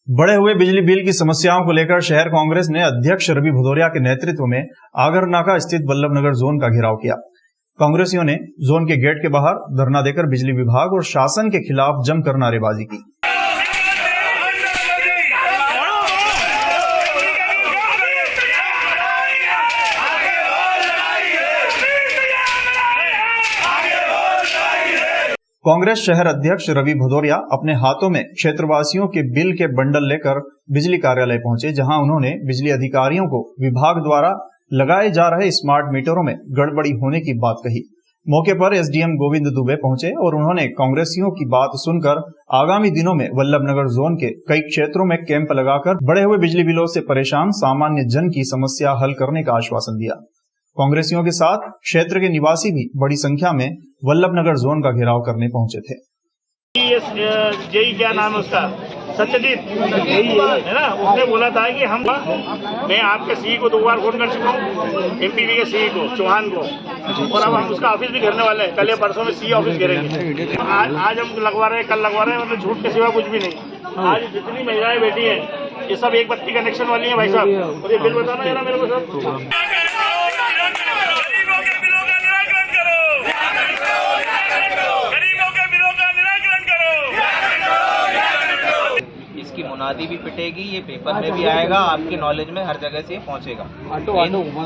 बढ़े हुए बिजली बिल की समस्याओं को लेकर शहर कांग्रेस ने अध्यक्ष रवि भदौरिया के नेतृत्व में आगरनाका स्थित वल्लभनगर जोन का घेराव किया। कांग्रेसियों ने जोन के गेट के बाहर धरना देकर बिजली विभाग और शासन के खिलाफ जमकर नारेबाजी की। कांग्रेस शहर अध्यक्ष रवि भदौरिया अपने हाथों में क्षेत्रवासियों के बिल के बंडल लेकर बिजली कार्यालय पहुंचे, जहां उन्होंने बिजली अधिकारियों को विभाग द्वारा लगाए जा रहे स्मार्ट मीटरों में गड़बड़ी होने की बात कही। मौके पर एसडीएम गोविंद दुबे पहुंचे और उन्होंने कांग्रेसियों की बात सुनकर आगामी दिनों में वल्लभनगर जोन के कई क्षेत्रों में कैंप लगाकर बढ़े हुए बिजली बिलों से परेशान सामान्य जन की समस्या हल करने का आश्वासन दिया। कांग्रेसियों के साथ क्षेत्र के निवासी भी बड़ी संख्या में वल्लभनगर जोन का घेराव करने पहुंचे थे। जेई क्या नाम है उसका, सत्यजीत है ना, उसने बोला था कि मैं आपके सीई को 2 बार फोन कर चुका हूँ, एमपीवी के सीई को, चौहान को, और अब हम उसका ऑफिस भी घेरने वाले हैं। कल या परसों में सीई ऑफिस घेरेंगे। आज हम लगवा रहे हैं, कल लगवा रहे हैं, मतलब झूठ के सिवा कुछ भी नहीं। आज जितनी महिलाएं बैठी हैं ये सब एक बत्ती कनेक्शन वाली हैं भाई साहब। और ये बिल बताना है ना मेरे को सब। इसकी मुनादी भी पिटेगी, ये पेपर में भी आएगा, आपकी नॉलेज में हर जगह से पहुंचेगा।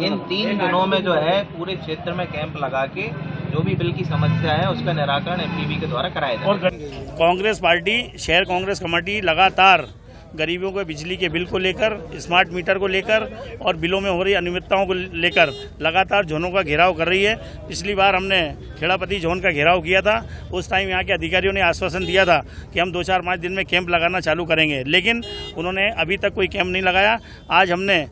इन 3 दिनों में जो है पूरे क्षेत्र में कैंप लगा के जो भी बिल की समस्या है उसका निराकरण एमपीवी के द्वारा कराया जाएगा। कांग्रेस पार्टी, शहर कांग्रेस कमेटी लगातार गरीबों के बिजली के बिल को लेकर, स्मार्ट मीटर को लेकर और बिलों में हो रही अनियमितताओं को लेकर लगातार जोनों का घेराव कर रही है। पिछली बार हमने खेड़ापति जोन का घेराव किया था। उस टाइम यहाँ के अधिकारियों ने आश्वासन दिया था कि हम 2-4-5 दिन में कैंप लगाना चालू करेंगे, लेकिन उन्होंने अभी तक कोई कैंप नहीं लगाया। आज हमने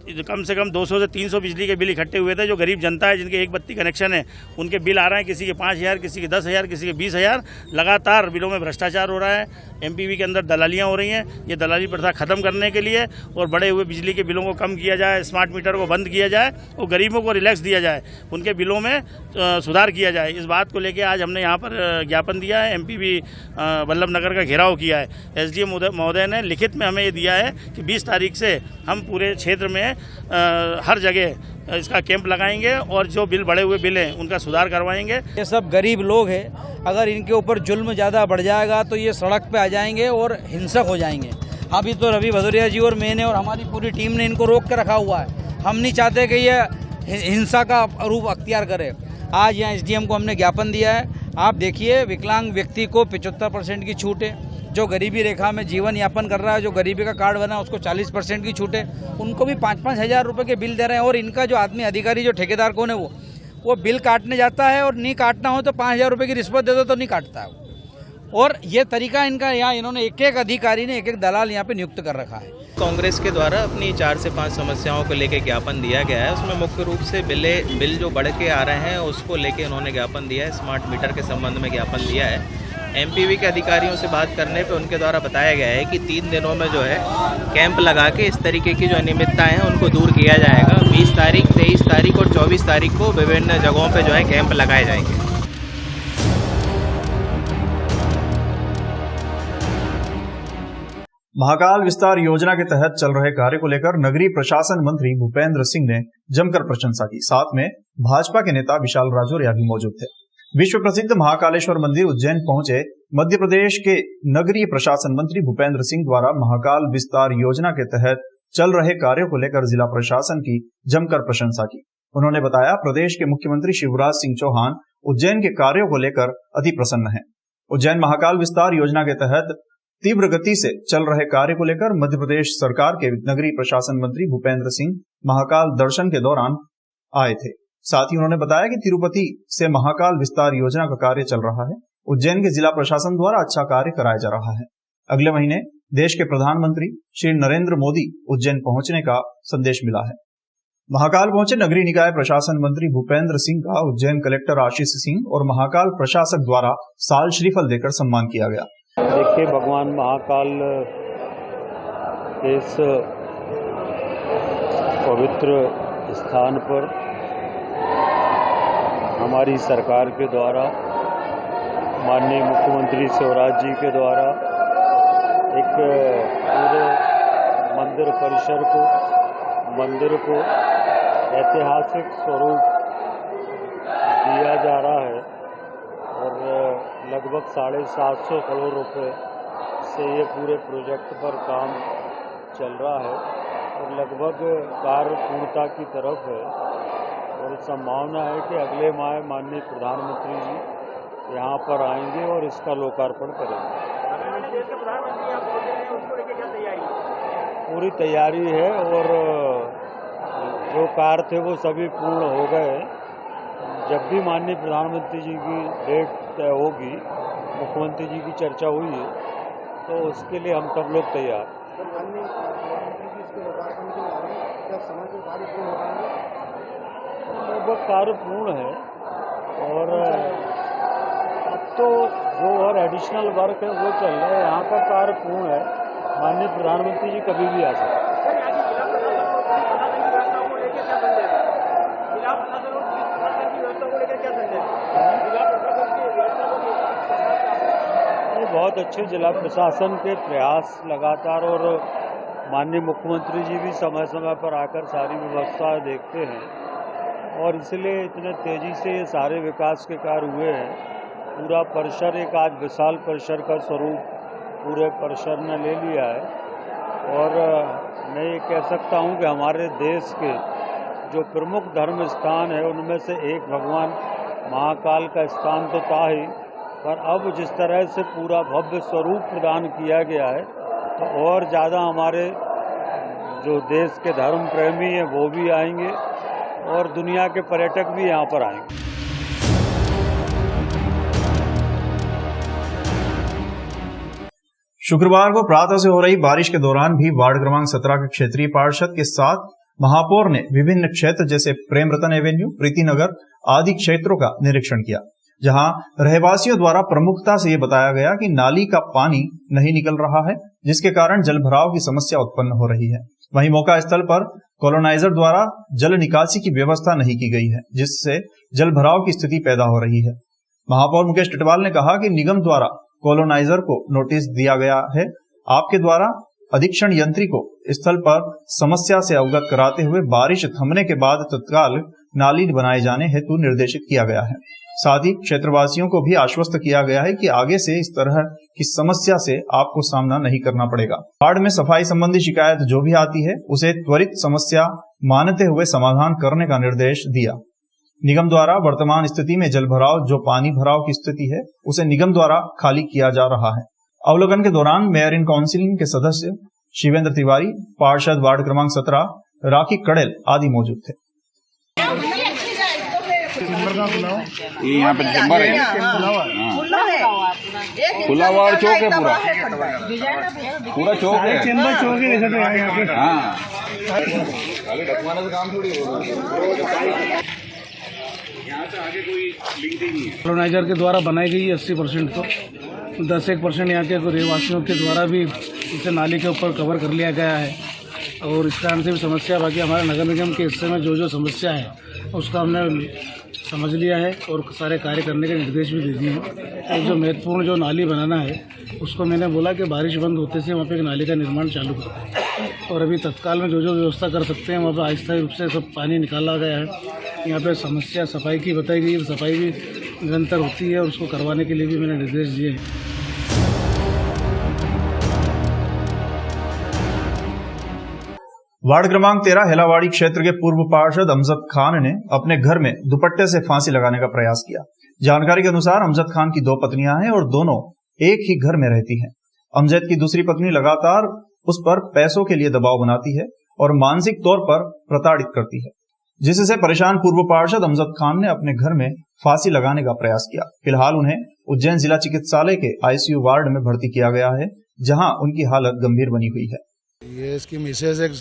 कम से कम 200 से 300 बिजली के बिल इकट्ठे हुए थे। जो गरीब जनता है, जिनके एक बत्ती कनेक्शन है, उनके बिल आ रहे हैं, किसी के 5,000, किसी के 10,000, किसी के 20,000। लगातार बिलों में भ्रष्टाचार हो रहा है, एमपीवी के अंदर दलालियाँ हो रही हैं। ये दलाली प्रथा खत्म करने के लिए और बढ़े हुए बिजली के बिलों को कम किया जाए, स्मार्ट मीटर को बंद किया जाए और गरीबों को रिलैक्स दिया जाए, उनके बिलों में सुधार किया जाए। इस बात को लेकर आज हमने यहाँ पर ज्ञापन दिया है, एमपीवी वल्लभनगर का घेराव किया है। एसडीएम महोदय ने लिखित में हमें ये दिया है कि 20 तारीख से हम पूरे क्षेत्र में हर जगह इसका कैंप लगाएंगे और जो बिल बढ़े हुए बिल हैं उनका सुधार करवाएंगे। ये सब गरीब लोग हैं, अगर इनके ऊपर जुल्म ज़्यादा बढ़ जाएगा तो ये सड़क पे आ जाएंगे और हिंसक हो जाएंगे। अभी तो रवि भदौरिया जी और मैंने और हमारी पूरी टीम ने इनको रोक के रखा हुआ है। हम नहीं चाहते कि ये हिंसा का रूप अख्तियार करे। आज यहाँ एसडीएम को हमने ज्ञापन दिया है। आप देखिए, विकलांग व्यक्ति को 75% की छूट है। जो गरीबी रेखा में जीवन यापन कर रहा है, जो गरीबी का कार्ड बना उसको 40% की छूट है। उनको भी 5-5 हज़ार रुपये के बिल दे रहे हैं। और इनका जो आदमी अधिकारी, जो ठेकेदार कौन है, वो बिल काटने जाता है और नहीं काटना हो तो 5,000 रुपये की रिश्वत दे दो तो नहीं काटता है। और ये तरीका इनका, यहाँ इन्होंने एक अधिकारी ने एक दलाल यहाँ पे नियुक्त कर रखा है। कांग्रेस के द्वारा अपनी 4 से 5 समस्याओं को लेकर ज्ञापन दिया गया है। उसमें मुख्य रूप से बिल जो बढ़ के आ रहे हैं उसको लेके उन्होंने ज्ञापन दिया है। स्मार्ट मीटर के संबंध में ज्ञापन दिया है। एमपीवी के अधिकारियों से बात करने पे उनके द्वारा बताया गया है कि 3 दिनों में जो है कैंप लगा के इस तरीके की जो अनियमितताएं हैं उनको दूर किया जाएगा। 20 तारीख, 23 तारीख और 24 तारीख को विभिन्न जगहों पे जो है कैंप लगाए जाएंगे। महाकाल विस्तार योजना के तहत चल रहे कार्य को लेकर नगरीय प्रशासन मंत्री भूपेंद्र सिंह ने जमकर प्रशंसा की। साथ में भाजपा के नेता विशाल राजौरिया भी मौजूद थे। विश्व प्रसिद्ध महाकालेश्वर मंदिर उज्जैन पहुंचे मध्य प्रदेश के नगरीय प्रशासन मंत्री भूपेंद्र सिंह द्वारा महाकाल विस्तार योजना के तहत चल रहे कार्यों को लेकर जिला प्रशासन की जमकर प्रशंसा की। उन्होंने बताया, प्रदेश के मुख्यमंत्री शिवराज सिंह चौहान उज्जैन के कार्यों को लेकर अति प्रसन्न हैं। उज्जैन महाकाल विस्तार योजना के तहत तीव्र गति से चल रहे कार्य को लेकर मध्य प्रदेश सरकार के नगरीय प्रशासन मंत्री भूपेंद्र सिंह महाकाल दर्शन के दौरान आए थे। साथ ही उन्होंने बताया कि तिरुपति से महाकाल विस्तार योजना का कार्य चल रहा है। उज्जैन के जिला प्रशासन द्वारा अच्छा कार्य कराया जा रहा है। अगले महीने देश के प्रधानमंत्री श्री नरेंद्र मोदी उज्जैन पहुंचने का संदेश मिला है। महाकाल पहुंचे नगरीय निकाय प्रशासन मंत्री भूपेंद्र सिंह का उज्जैन कलेक्टर आशीष सिंह और महाकाल प्रशासक द्वारा साल श्रीफल देकर सम्मान किया गया। देखिए, भगवान महाकाल इस पवित्र स्थान पर हमारी सरकार के द्वारा, माननीय मुख्यमंत्री शिवराज जी के द्वारा एक पूरे मंदिर परिसर को, मंदिर को ऐतिहासिक स्वरूप दिया जा रहा है और लगभग 750 करोड़ रुपए से ये पूरे प्रोजेक्ट पर काम चल रहा है और लगभग कार्य पूर्णता की तरफ है और संभावना है कि अगले माह माननीय प्रधानमंत्री जी यहाँ पर आएंगे और इसका लोकार्पण करेंगे। पूरी तैयारी है और जो कार्य थे वो सभी पूर्ण हो गए। जब भी माननीय प्रधानमंत्री जी की डेट तय होगी, मुख्यमंत्री जी की चर्चा हुई है, तो उसके लिए हम सब लोग तैयार। लगभग कार्य पूर्ण है और अब तो जो और एडिशनल वर्क है वो चल रहा है। यहाँ का कार्य पूर्ण है। माननीय प्रधानमंत्री जी कभी भी आ सकते हैं। बहुत अच्छे जिला प्रशासन के प्रयास लगातार और माननीय मुख्यमंत्री जी भी समय समय पर आकर सारी व्यवस्था देखते हैं और इसलिए इतने तेजी से ये सारे विकास के कार्य हुए हैं। पूरा परिसर एक आज विशाल परिसर का स्वरूप पूरे परिसर ने ले लिया है और मैं ये कह सकता हूँ कि हमारे देश के जो प्रमुख धर्म स्थान है उनमें से एक भगवान महाकाल का स्थान तो था ही, पर अब जिस तरह से पूरा भव्य स्वरूप प्रदान किया गया है तो और ज़्यादा हमारे जो देश के धर्म प्रेमी हैं वो भी आएंगे और दुनिया के पर्यटक भी यहाँ पर आएंगे। शुक्रवार को प्रातः से हो रही बारिश के दौरान भी वार्ड क्रमांक 17 के क्षेत्रीय पार्षद के साथ महापौर ने विभिन्न क्षेत्र जैसे प्रेम रतन एवेन्यू, प्रीति नगर आदि क्षेत्रों का निरीक्षण किया, जहां रहवासियों द्वारा प्रमुखता से ये बताया गया कि नाली का पानी नहीं निकल रहा है, जिसके कारण जलभराव की समस्या उत्पन्न हो रही है। वहीं मौका स्थल पर कॉलोनाइजर द्वारा जल निकासी की व्यवस्था नहीं की गई है, जिससे जलभराव की स्थिति पैदा हो रही है। महापौर मुकेश टिटवाल ने कहा कि निगम द्वारा कॉलोनाइजर को नोटिस दिया गया है। आपके द्वारा अधीक्षण यंत्री को स्थल पर समस्या से अवगत कराते हुए बारिश थमने के बाद तत्काल नाली बनाए जाने हेतु निर्देशित किया गया है। साथ ही क्षेत्रवासियों को भी आश्वस्त किया गया है कि आगे से इस तरह की समस्या से आपको सामना नहीं करना पड़ेगा। वार्ड में सफाई संबंधी शिकायत जो भी आती है उसे त्वरित समस्या मानते हुए समाधान करने का निर्देश दिया। निगम द्वारा वर्तमान स्थिति में जलभराव जो पानी भराव की स्थिति है उसे निगम द्वारा खाली किया जा रहा है। अवलोकन के दौरान मेयर इन काउंसिलिंग के सदस्य शिवेंद्र तिवारी, पार्षद वार्ड क्रमांक 17 राखी कड़ेल आदि मौजूद थे। ये यहाँ पे दिसंबर है, खुला वार्ड चौक है, पूरा चौक है, चेंबर चौक है जैसे तो यहाँ पे। हाँ, ढकवाने से काम थोड़ी होगा। यहाँ से आगे कोई लिंक ही नहीं है। कॉलोनाइजर के द्वारा बनाई गई 80% तो 10-1% यहाँ के रहवासियों के द्वारा भी इसे नाली के ऊपर कवर कर लिया गया है और इस कारण से भी समस्या, बाकी हमारे नगर निगम के हिस्से में जो समस्या है उसका हमने समझ लिया है और सारे कार्य करने के निर्देश भी दे दिए हैं। एक जो महत्वपूर्ण जो नाली बनाना है उसको मैंने बोला कि बारिश बंद होते से वहाँ पे एक नाली का निर्माण चालू करते हैं और अभी तत्काल में जो व्यवस्था कर सकते हैं वहाँ पर अस्थायी रूप से सब पानी निकाला गया है। यहाँ पे समस्या सफाई की बताई गई, सफाई भी निरंतर होती है और उसको करवाने के लिए भी मैंने निर्देश दिए हैं। वार्ड क्रमांक 13 हेलावाड़ी क्षेत्र के पूर्व पार्षद अमजद खान ने अपने घर में दुपट्टे से फांसी लगाने का प्रयास किया। जानकारी के अनुसार अमजद खान की 2 पत्नियां हैं और दोनों एक ही घर में रहती हैं। अमजद की दूसरी पत्नी लगातार उस पर पैसों के लिए दबाव बनाती है और मानसिक तौर पर प्रताड़ित करती है, जिससे परेशान पूर्व पार्षद अमजद खान ने अपने घर में फांसी लगाने का प्रयास किया। फिलहाल उन्हें उज्जैन जिला चिकित्सालय के आईसीयू वार्ड में भर्ती किया गया है, जहां उनकी हालत गंभीर बनी हुई है। ये इसकी मिसेज एक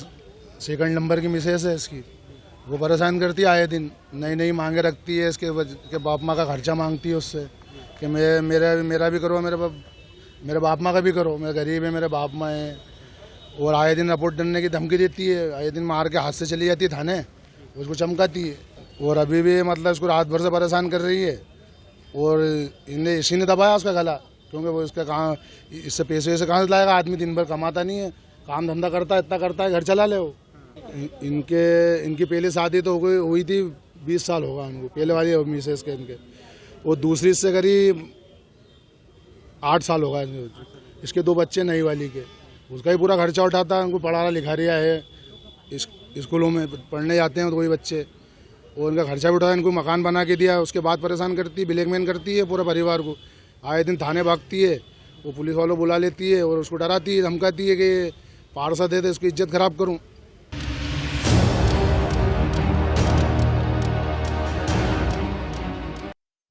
सेकंड नंबर की मिसेज है इसकी, वो परेशान करती है आए दिन, नई नई मांगे रखती है। इसके बाप माँ का खर्चा मांगती है उससे कि मेरा भी करो, मेरे बाप माँ का भी करो, मैं गरीब है, मेरे बाप माँ है। और आए दिन रिपोर्ट डलने की धमकी देती है, आए दिन मार के हाथ से चली जाती है थाने, उसको चमकाती है। और अभी भी मतलब इसको रात भर से परेशान कर रही है और इसी ने दबाया उसका गला, क्योंकि वो इसका कहाँ इससे पैसे वैसे कहाँ से लाएगा, आदमी दिन भर कमाता नहीं है, काम धंधा करता है, इतना करता है, घर चला ले वो। इनकी पहली शादी तो हुई थी 20 साल होगा उनको, पहले वाली मिसेस के इनके, वो दूसरी से करीब 8 साल होगा। इसके 2 बच्चे नई वाली के, उसका ही पूरा खर्चा उठाता है, उनको पढ़ा लिखा रिया है, स्कूलों में पढ़ने जाते हैं तो वही बच्चे, और उनका खर्चा भी उठाया, इनको मकान बना के दिया, उसके बाद परेशान करती है, ब्लैकमेल करती है पूरे परिवार को। आए दिन थाने भागती है, वो पुलिस वालों बुला लेती है और उसको डराती है, धमकाती है कि पार्सा दे दे, उसकी इज्जत खराब करूँ।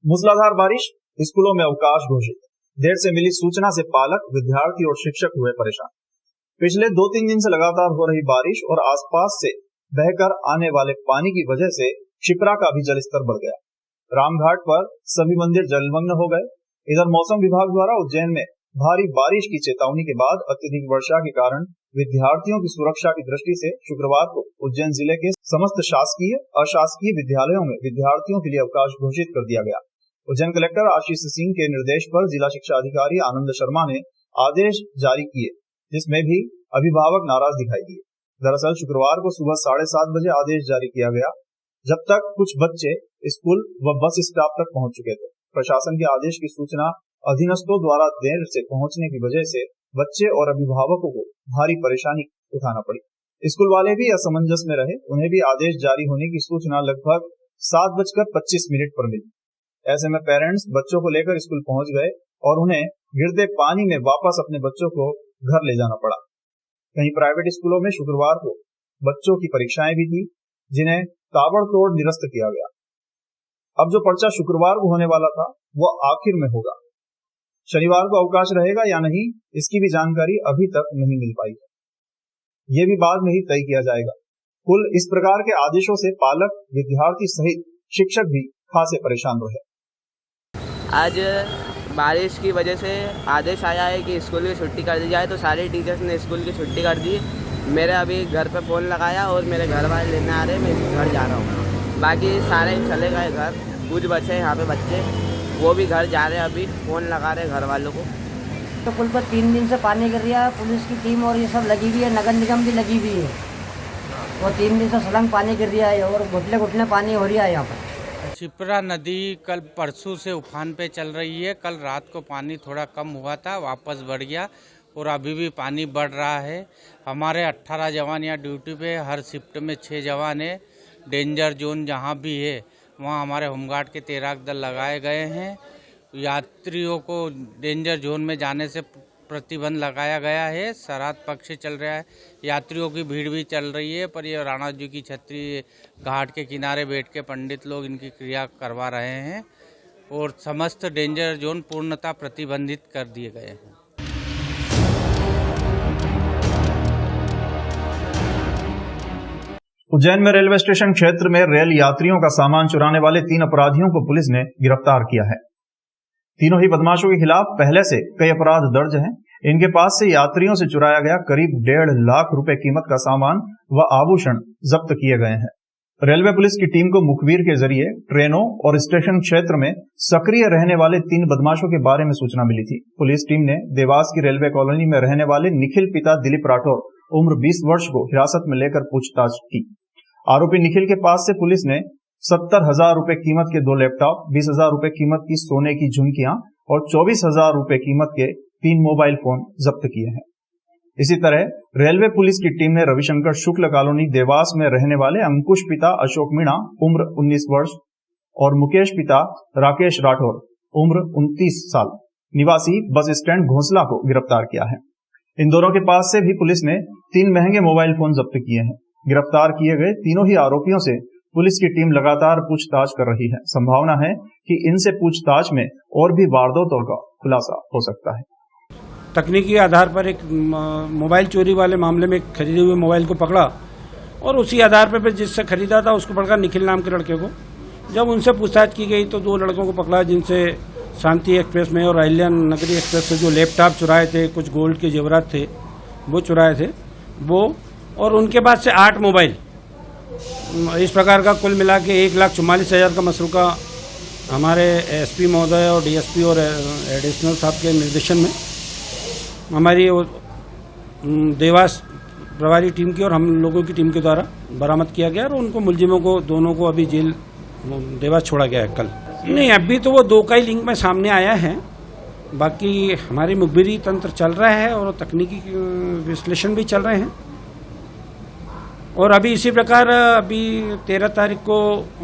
मूसलाधार बारिश, स्कूलों में अवकाश घोषित। देर से मिली सूचना से पालक, विद्यार्थी और शिक्षक हुए परेशान। पिछले 2-3 दिन से लगातार हो रही बारिश और आसपास से बहकर आने वाले पानी की वजह से शिप्रा का भी जलस्तर बढ़ गया। रामघाट पर सभी मंदिर जलमग्न हो गए। इधर मौसम विभाग द्वारा उज्जैन में भारी बारिश की चेतावनी के बाद अत्यधिक वर्षा के कारण विद्यार्थियों की सुरक्षा की दृष्टि से शुक्रवार को उज्जैन जिले के समस्त शासकीय, अशासकीय विद्यालयों में विद्यार्थियों के लिए अवकाश घोषित कर दिया गया। उज्जैन कलेक्टर आशीष सिंह के निर्देश पर जिला शिक्षा अधिकारी आनंद शर्मा ने आदेश जारी किए, जिसमें भी अभिभावक नाराज दिखाई दिए। दरअसल शुक्रवार को सुबह 7:30 बजे आदेश जारी किया गया, जब तक कुछ बच्चे स्कूल व बस स्टॉप तक पहुंच चुके थे। प्रशासन के आदेश की सूचना अधीनस्थों द्वारा देर से पहुंचने की वजह से बच्चे और अभिभावकों को भारी परेशानी उठाना पड़ी। स्कूल वाले भी असमंजस में रहे, उन्हें भी आदेश जारी होने की सूचना लगभग 7:25 पर मिली। ऐसे में पेरेंट्स बच्चों को लेकर स्कूल पहुंच गए और उन्हें गिरते पानी में वापस अपने बच्चों को घर ले जाना पड़ा। कहीं प्राइवेट स्कूलों में शुक्रवार को बच्चों की परीक्षाएं भी थी, जिन्हें ताबड़तोड़ निरस्त किया गया। अब जो पर्चा शुक्रवार को होने वाला था, वह आखिर में होगा। शनिवार को अवकाश रहेगा या नहीं, इसकी भी जानकारी अभी तक नहीं मिल पाई है। ये भी बाद में ही तय किया जाएगा। कुल इस प्रकार के आदेशों से पालक, विद्यार्थी सहित शिक्षक भी खासे परेशान रहे। आज बारिश की वजह से आदेश आया है कि स्कूल की छुट्टी कर दी जाए, तो सारे टीचर्स ने स्कूल की छुट्टी कर दी। मेरे अभी घर पे फ़ोन लगाया और मेरे घर वाले लेने आ रहे हैं, मैं घर जा रहा हूँ। बाकी सारे चले गए घर, कुछ बचे यहाँ पे बच्चे, वो भी घर जा रहे हैं, अभी फ़ोन लगा रहे घर वालों को। तो पुल पर 3 दिन से पानी गिर रहा है, पुलिस की टीम और ये सब लगी हुई है, नगर निगम भी लगी हुई है, और 3 दिन से सलंग पानी गिर रहा है और घुटने घुटने पानी हो रहा है यहाँ पर। शिप्रा नदी कल परसों से उफान पे चल रही है। कल रात को पानी थोड़ा कम हुआ था, वापस बढ़ गया और अभी भी पानी बढ़ रहा है। हमारे 18 जवान यहाँ ड्यूटी पे, हर शिफ्ट में 6 जवान है। डेंजर जोन जहाँ भी है वहाँ हमारे होमगार्ड के 13 दल लगाए गए हैं। यात्रियों को डेंजर जोन में जाने से प्रतिबंध लगाया गया है। श्राद्ध पक्ष चल रहा है, यात्रियों की भीड़ भी चल रही है, पर ये राणा जी की छतरी घाट के किनारे बैठ के पंडित लोग इनकी क्रिया करवा रहे हैं और समस्त डेंजर जोन पूर्णतः प्रतिबंधित कर दिए गए हैं। उज्जैन में रेलवे स्टेशन क्षेत्र में रेल यात्रियों का सामान चुराने वाले 3 अपराधियों को पुलिस ने गिरफ्तार किया है। तीनों ही बदमाशों के खिलाफ पहले से कई अपराध दर्ज हैं। इनके पास से यात्रियों से चुराया गया करीब 1.5 लाख रुपए कीमत का सामान व आभूषण जब्त किए गए हैं। रेलवे पुलिस की टीम को मुखबिर के जरिए ट्रेनों और स्टेशन क्षेत्र में सक्रिय रहने वाले 3 बदमाशों के बारे में सूचना मिली थी। पुलिस टीम ने देवास की रेलवे कॉलोनी में रहने वाले निखिल पिता दिलीप राठौर उम्र 20 वर्ष को हिरासत में लेकर पूछताछ की। आरोपी निखिल के पास से पुलिस ने 70,000 रुपए कीमत के 2 लैपटॉप, 20,000 रुपए कीमत की सोने की झुमकियां और 24,000 रुपए कीमत के 3 मोबाइल फोन जब्त किए हैं। इसी तरह रेलवे पुलिस की टीम ने रविशंकर शुक्ल कॉलोनी देवास में रहने वाले अंकुश पिता अशोक मीणा उम्र 19 वर्ष और मुकेश पिता राकेश राठौर उम्र 29 साल निवासी बस स्टैंड घोंसला को गिरफ्तार किया है। इन दोनों के पास से भी पुलिस ने 3 महंगे मोबाइल फोन जब्त किए हैं। गिरफ्तार किए गए तीनों ही आरोपियों से पुलिस की टीम लगातार पूछताछ कर रही है। संभावना है कि इनसे पूछताछ में और भी वारदातों का खुलासा हो सकता है। तकनीकी आधार पर एक मोबाइल चोरी वाले मामले में खरीदे हुए मोबाइल को पकड़ा और उसी आधार पर जिससे खरीदा था उसको पकड़ा, निखिल नाम के लड़के को। जब उनसे पूछताछ की गई तो 2 लड़कों को पकड़ा, जिनसे शांति एक्सप्रेस में और अहिल्या नगरी एक्सप्रेस से जो लैपटॉप चुराए थे, कुछ गोल्ड के जेवरात थे वो चुराए थे वो, और उनके पास से 8 मोबाइल। इस प्रकार का कुल मिला के 1,44,000 का मसरूका हमारे एसपी महोदय और डीएसपी और एडिशनल साहब के निर्देशन में हमारी देवास प्रभारी टीम की और हम लोगों की टीम के द्वारा बरामद किया गया और उनको मुलजिमों को दोनों को अभी जेल देवास छोड़ा गया है कल। नहीं, अभी तो वो 2 का ही लिंक में सामने आया है, बाकी हमारी मुखबिरी तंत्र चल रहा है और तकनीकी विश्लेषण भी चल रहे हैं। और अभी इसी प्रकार अभी 13 तारीख को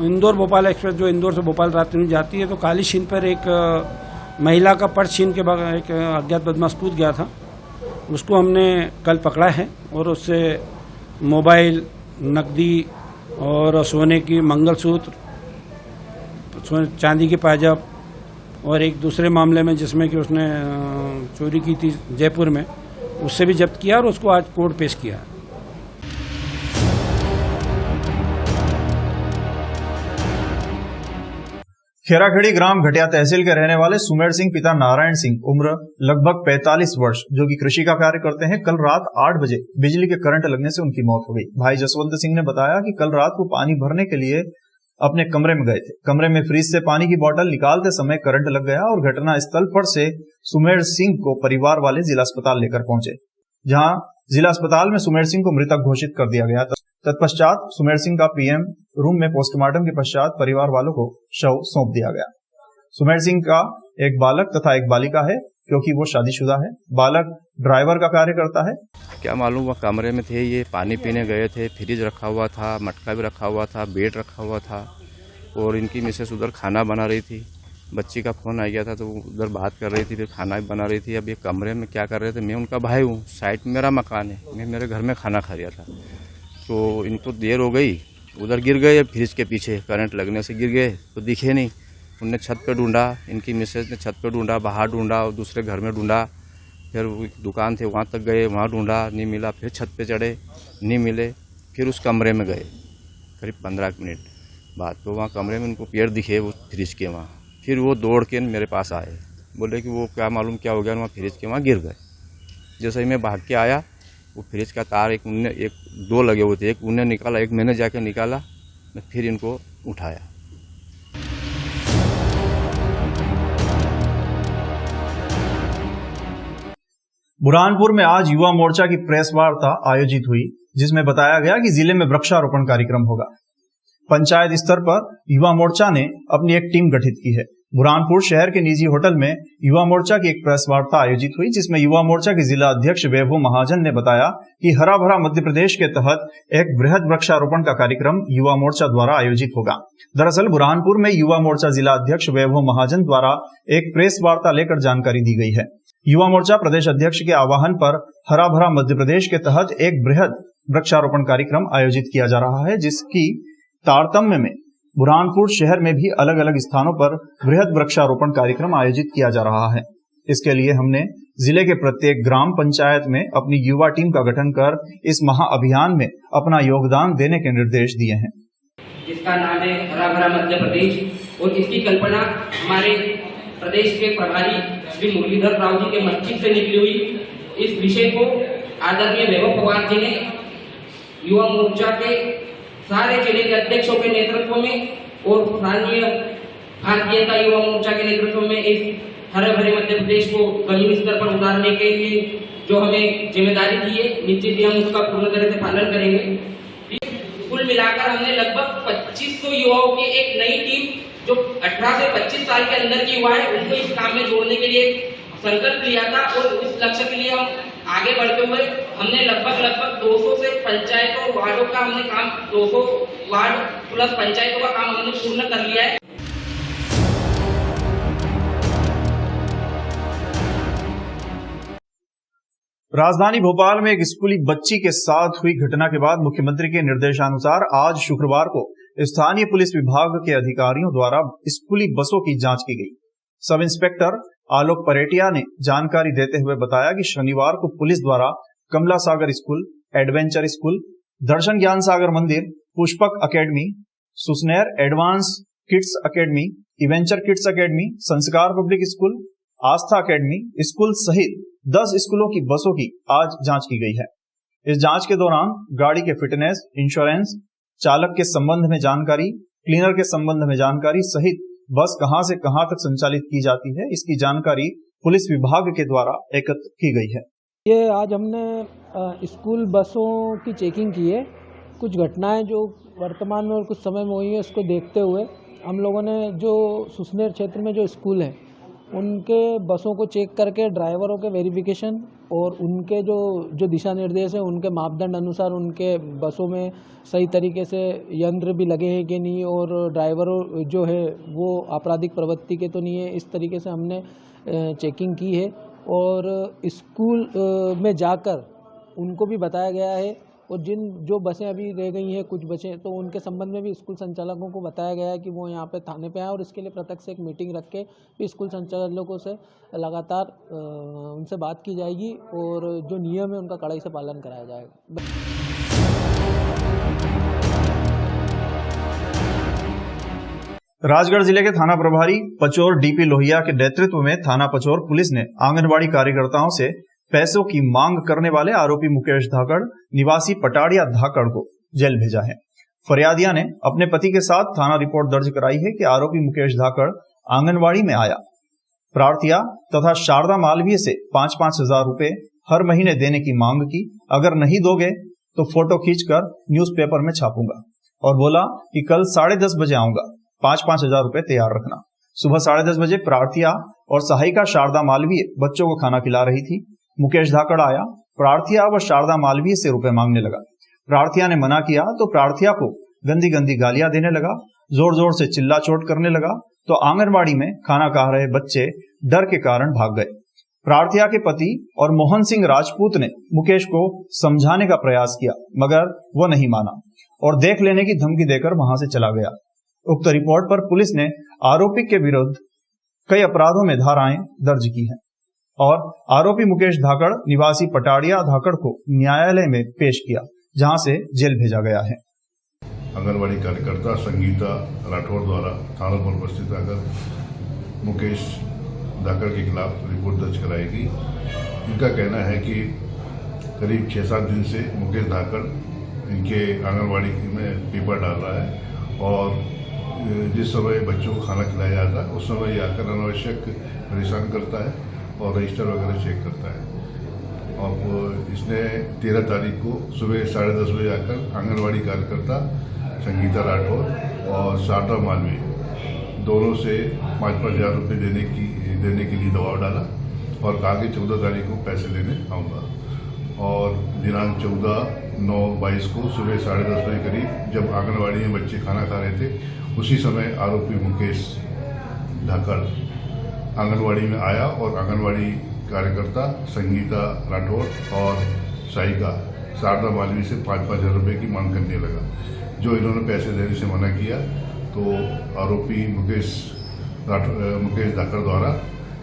इंदौर भोपाल एक्सप्रेस जो इंदौर से भोपाल रात में जाती है तो काली छीन पर एक महिला का पर्स छीन के बाद एक अज्ञात बदमाश कूद गया था, उसको हमने कल पकड़ा है और उससे मोबाइल, नकदी और सोने की मंगलसूत्र, चांदी की पायजाब और एक दूसरे मामले में जिसमें कि उसने चोरी की थी जयपुर में, उससे भी जब्त किया और उसको आज कोर्ट पेश किया। खेराखेड़ी ग्राम घटिया तहसील के रहने वाले सुमेर सिंह पिता नारायण सिंह, उम्र लगभग 45 वर्ष, जो कि कृषि का कार्य करते हैं, कल रात 8 बजे बिजली के करंट लगने से उनकी मौत हो गई। भाई जसवंत सिंह ने बताया कि कल रात को पानी भरने के लिए अपने कमरे में गए थे। कमरे में फ्रिज से पानी की बोतल निकालते समय करंट लग गया और घटना स्थल पर से सुमेर सिंह को परिवार वाले जिला अस्पताल लेकर पहुंचे, जहां जिला अस्पताल में सुमेर सिंह को मृतक घोषित कर दिया गया। तत्पश्चात सुमेर सिंह का पीएम रूम में पोस्टमार्टम के पश्चात परिवार वालों को शव सौंप दिया गया। सुमेर सिंह का एक बालक तथा एक बालिका है, क्योंकि वो शादीशुदा है। बालक ड्राइवर का कार्य करता है। क्या मालूम, वह कमरे में थे, ये पानी पीने गए थे, फ्रिज रखा हुआ था, मटका भी रखा हुआ था, बेड रखा हुआ था और इनकी मिसेस उधर खाना बना रही थी। बच्ची का फोन आ गया था तो उधर बात कर रही थी, फिर खाना भी बना रही थी। अब ये कमरे में क्या कर रहे थे, मैं उनका भाई हूँ, साइड में मेरा मकान है, मैं मेरे घर में खाना खा रहा था तो इनको देर हो गई, उधर गिर गए फ्रिज के पीछे, करंट लगने से गिर गए तो दिखे नहीं। उनने छत पे ढूंढा, इनकी मिसेज ने छत पे ढूंढा, बाहर ढूंढा और दूसरे घर में ढूंढा, फिर दुकान थे वहाँ तक गए, वहाँ ढूंढा नहीं मिला, फिर छत पे चढ़े नहीं मिले, फिर उस कमरे में गए करीब 15 मिनट बाद, तो वहाँ कमरे में उनको पेड़ दिखे वो फ्रिज के वहाँ। फिर वो दौड़ के मेरे पास आए, बोले कि वो क्या मालूम क्या हो गया, वहाँ फ्रिज के वहाँ गिर गए। जैसे ही मैं भाग के आया, वो फ्रिज का तार एक 2 लगे हुए थे, एक उन्हें निकाला, एक मैंने जाके निकाला, मैं फिर इनको उठाया। बुरहानपुर में आज युवा मोर्चा की प्रेस वार्ता आयोजित हुई, जिसमें बताया गया कि जिले में वृक्षारोपण कार्यक्रम होगा। पंचायत स्तर पर युवा मोर्चा ने अपनी एक टीम गठित की है। बुरहानपुर शहर के निजी होटल में युवा मोर्चा की एक प्रेस वार्ता आयोजित हुई, जिसमें युवा मोर्चा के जिला अध्यक्ष वैभव महाजन ने बताया कि हरा भरा मध्य प्रदेश के तहत एक बृहद वृक्षारोपण का कार्यक्रम युवा मोर्चा द्वारा आयोजित होगा। दरअसल बुरहानपुर में युवा मोर्चा जिला अध्यक्ष वैभव महाजन द्वारा एक प्रेस वार्ता लेकर जानकारी दी गई है। युवा मोर्चा प्रदेश अध्यक्ष के आह्वान पर हरा भरा मध्य प्रदेश के तहत एक बृहद वृक्षारोपण कार्यक्रम आयोजित किया जा रहा है, जिसकी तारतम्य में बुरहानपुर शहर में भी अलग अलग स्थानों पर बृहद वृक्षारोपण कार्यक्रम आयोजित किया जा रहा है। इसके लिए हमने जिले के प्रत्येक ग्राम पंचायत में अपनी युवा टीम का गठन कर इस महाअभियान में अपना योगदान देने के निर्देश दिए हैं, जिसका नाम है हरा भरा मध्य प्रदेश। और इसकी कल्पना हमारे प्रदेश के प्रभारी श्री मुरलीधर राव जी के मस्तिष्क से निकली हुई। इस विषय को आदरणीय वैभव पवार जी ने युवा मोर्चा के सारे जिले के अध्यक्षों के नेतृत्व में और स्थानीय भारतीय का युवा मोर्चा के नेतृत्व में इस हरे भरे मध्य प्रदेश को जमीनी स्तर पर उतारने के लिए जो हमें जिम्मेदारी दी है, निश्चित ही हम उसका पूर्ण तरह से पालन करेंगे। कुल मिलाकर हमने लगभग 2500 युवाओं की एक नई टीम जो 18 से 25 साल के अंदर की युवा है, उनको इस काम में जोड़ने के लिए संकल्प लिया था। और इस लक्ष्य के लिए हम आगे बढ़ते हुए हमने लगभग 200 से पंचायतों और वार्डों का हमने काम 200 वार्ड प्लस पंचायतों का काम हमने पूर्ण कर लिया है। राजधानी भोपाल में एक स्कूली बच्ची के साथ हुई घटना के बाद मुख्यमंत्री के निर्देशानुसार आज शुक्रवार को स्थानीय पुलिस विभाग के अधिकारियों द्वारा स्कूली बसों की जांच की गई। सब इंस्पेक्टर आलोक परेटिया ने जानकारी देते हुए बताया कि शनिवार को पुलिस द्वारा Kamla Sagar school, adventure school, Darshan Gyan Sagar Mandir, Pushpak academy, Susner advance kids academy, adventure kids academy, Sanskar public school, Aastha academy school सहित 10 स्कूलों की बसों की आज जांच की गई है। इस जांच के दौरान गाड़ी के फिटनेस, इंश्योरेंस, चालक के संबंध में जानकारी, क्लीनर के संबंध में जानकारी सहित बस कहां से कहां तक संचालित की जाती है, इसकी जानकारी पुलिस विभाग के द्वारा एकत्र की गई है। ये आज हमने स्कूल बसों की चेकिंग की है। कुछ घटनाएं जो वर्तमान में और कुछ समय में हुई है उसको देखते हुए हम लोगों ने जो सुसनेर क्षेत्र में जो स्कूल हैं उनके बसों को चेक करके ड्राइवरों के वेरिफिकेशन और उनके जो दिशा निर्देश हैं उनके मापदंड अनुसार उनके बसों में सही तरीके से यंत्र भी लगे हैं कि नहीं और ड्राइवरों जो है वो आपराधिक प्रवृत्ति के तो नहीं है, इस तरीके से हमने चेकिंग की है। और स्कूल में जाकर उनको भी बताया गया है और जो बसें अभी रह गई हैं कुछ बसें तो उनके संबंध में भी स्कूल संचालकों को बताया गया है कि वो यहाँ पे थाने पे आए और इसके लिए प्रत्यक्ष एक मीटिंग रख के भी स्कूल संचालकों से लगातार उनसे बात की जाएगी और जो नियम है उनका कड़ाई से पालन कराया जाएगा। राजगढ़ जिले के थाना प्रभारी पचोर डीपी लोहिया के नेतृत्व में थाना पचोर पुलिस ने आंगनबाड़ी कार्यकर्ताओं से पैसों की मांग करने वाले आरोपी मुकेश धाकड़ निवासी पटाड़िया धाकड़ को जेल भेजा है। फरियादिया ने अपने पति के साथ थाना रिपोर्ट दर्ज कराई है कि आरोपी मुकेश धाकड़ आंगनबाड़ी में आया, प्रार्थिया तथा शारदा मालवीय से 5-5 हजार रुपए हर महीने देने की मांग की। अगर नहीं दोगे तो फोटो खींचकर न्यूज़पेपर में छापूंगा और बोला कि कल 10:30 बजे आऊंगा, 5-5 हजार रुपए तैयार रखना। सुबह 10:30 बजे प्रार्थिया और सहायिका शारदा मालवीय बच्चों को खाना खिला रही थी। मुकेश धाकड़ आया, प्रार्थिया व शारदा मालवीय से रुपए मांगने लगा। प्रार्थिया ने मना किया तो प्रार्थिया को गंदी गंदी गालियां देने लगा, जोर जोर से चिल्ला चोट करने लगा तो आंगनबाड़ी में खाना खा रहे बच्चे डर के कारण भाग गए। प्रार्थिया के पति और मोहन सिंह राजपूत ने मुकेश को समझाने का प्रयास किया मगर वो नहीं माना और देख लेने की धमकी देकर वहां से चला गया। उक्त रिपोर्ट पर पुलिस ने आरोपी के विरुद्ध कई अपराधों में धाराएं दर्ज की हैं और आरोपी मुकेश धाकड़ निवासी पटाड़िया धाकड़ को न्यायालय में पेश किया, जहां से जेल भेजा गया है। आंगनबाड़ी कार्यकर्ता संगीता राठौर द्वारा थाना पर उपस्थित आकर मुकेश धाकड़ के खिलाफ रिपोर्ट दर्ज कराएगी। इनका कहना है कि करीब 6-7 दिन से मुकेश धाकड़ इनके आंगनबाड़ी में पेपर डाल रहा है और जिस समय बच्चों को खाना खिलाया जाता है उस समय ये आकर अनावश्यक परेशान करता है और रजिस्टर वगैरह चेक करता है। और इसने 13 तारीख को सुबह 10:30 बजे आकर आंगनबाड़ी कार्यकर्ता संगीता राठौर और शारदा मालवीय दोनों से 5-5 हजार रुपये देने के लिए दबाव डाला और कहा कि 14 तारीख को पैसे लेने आऊँगा। और दिनांक 14/9/22 को सुबह 10:30 बजे करीब जब आंगनबाड़ी में बच्चे खाना खा रहे थे उसी समय आरोपी मुकेश धाकड़ आंगनबाड़ी में आया और आंगनबाड़ी कार्यकर्ता संगीता राठौर और सहायिका शारदा मालवीय से 5-5 हजार रुपये की मांग करने लगा। जो इन्होंने पैसे देने से मना किया तो आरोपी मुकेश धाकड़ द्वारा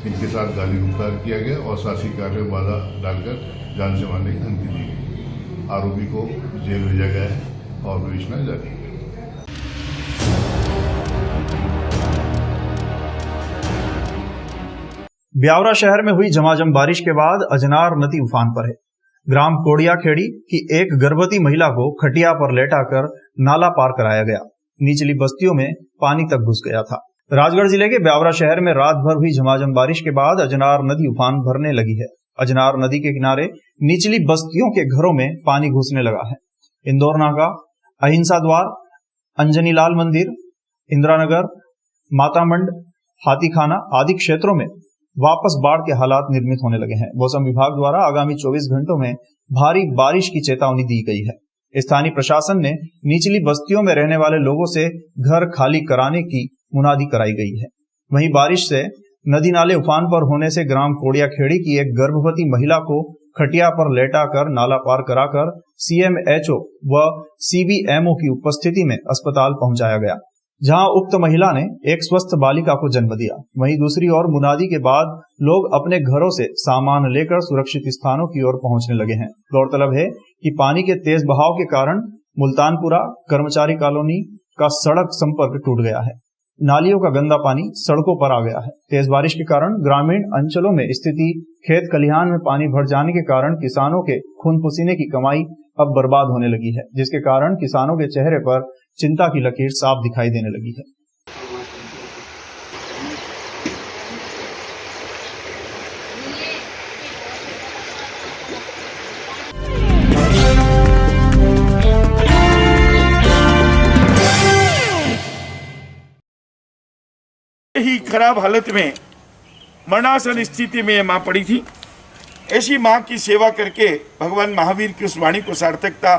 इनके साथ गाली गुफ्तार किया गया और शासकीय कार्य में बाधा डालकर जान से मारने की धमकी दी गई। आरोपी को जेल भेजा गया है और विवेचना जारी है। ब्यावरा शहर में हुई झमाझम बारिश के बाद अजनार नदी उफान पर है। ग्राम कोड़िया खेड़ी की एक गर्भवती महिला को खटिया पर लेटाकर नाला पार कराया गया। निचली बस्तियों में पानी तक घुस गया था। राजगढ़ जिले के ब्यावरा शहर में रात भर हुई झमाझम बारिश के बाद अजनार नदी उफान भरने लगी है। अजनार नदी के किनारे निचली बस्तियों के घरों में पानी घुसने लगा है। इंदौर नाका, अहिंसा द्वार, अंजनी लाल मंदिर, इंदिरानगर, मातामंड, हाथीखाना आदि क्षेत्रों में वापस बाढ़ के हालात निर्मित होने लगे हैं। मौसम विभाग द्वारा आगामी 24 घंटों में भारी बारिश की चेतावनी दी गई है। स्थानीय प्रशासन ने निचली बस्तियों में रहने वाले लोगों से घर खाली कराने की मुनादी कराई गई है। वहीं बारिश से नदी नाले उफान पर होने से ग्राम कोड़िया खेड़ी की एक गर्भवती महिला को खटिया पर लेटाकर नाला पार कराकर CMHO व CBMO की उपस्थिति में अस्पताल पहुंचाया गया, जहां उक्त महिला ने एक स्वस्थ बालिका को जन्म दिया। वहीं दूसरी ओर मुनादी के बाद लोग अपने घरों से सामान लेकर सुरक्षित स्थानों की ओर पहुंचने लगे हैं। गौरतलब है कि पानी के तेज बहाव के कारण मुल्तानपुरा कर्मचारी कॉलोनी का सड़क संपर्क टूट गया है। नालियों का गंदा पानी सड़कों पर आ गया है। तेज बारिश के कारण ग्रामीण अंचलों में स्थिति खेत खलिहान में पानी भर जाने के कारण किसानों के खून पसीने की कमाई अब बर्बाद होने लगी है, जिसके कारण किसानों के चेहरे पर चिंता की लकीर साफ दिखाई देने लगी है। खराब हालत में मरणासन स्थिति में माँ पड़ी थी। ऐसी माँ की सेवा करके भगवान महावीर की उस वाणी को सार्थकता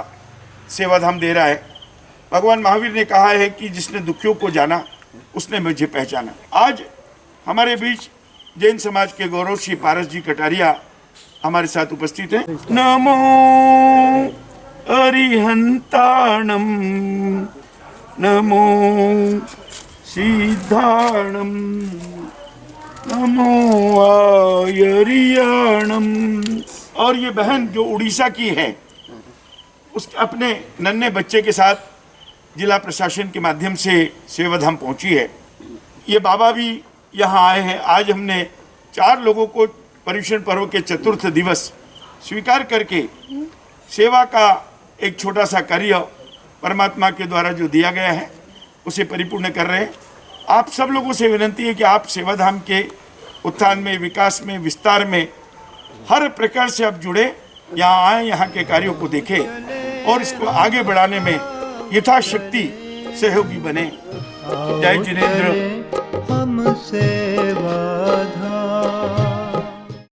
सेवाधाम दे रहा है। भगवान महावीर ने कहा है कि जिसने दुखियों को जाना उसने मुझे पहचाना। आज हमारे बीच जैन समाज के गौरव श्री पारस जी कटारिया हमारे साथ उपस्थित हैं। नमो अरिहंताणम नमो सिद्धाणम नमो आयरियाणम। और ये बहन जो उड़ीसा की है, उस अपने नन्हे बच्चे के साथ जिला प्रशासन के माध्यम से सेवाधाम पहुंची है। ये बाबा भी यहाँ आए हैं। आज हमने 4 लोगों को पर्युषण पर्व के चतुर्थ दिवस स्वीकार करके सेवा का एक छोटा सा कार्य परमात्मा के द्वारा जो दिया गया है उसे परिपूर्ण कर रहे हैं। आप सब लोगों से विनती है कि आप सेवाधाम के उत्थान में, विकास में, विस्तार में हर प्रकार से आप जुड़े, यहाँ आए, यहाँ के कार्यों को देखें और इसको आगे बढ़ाने में यथाशक्ति सहयोगी बने। जय जिनेंद्र। हम सेवाधाम।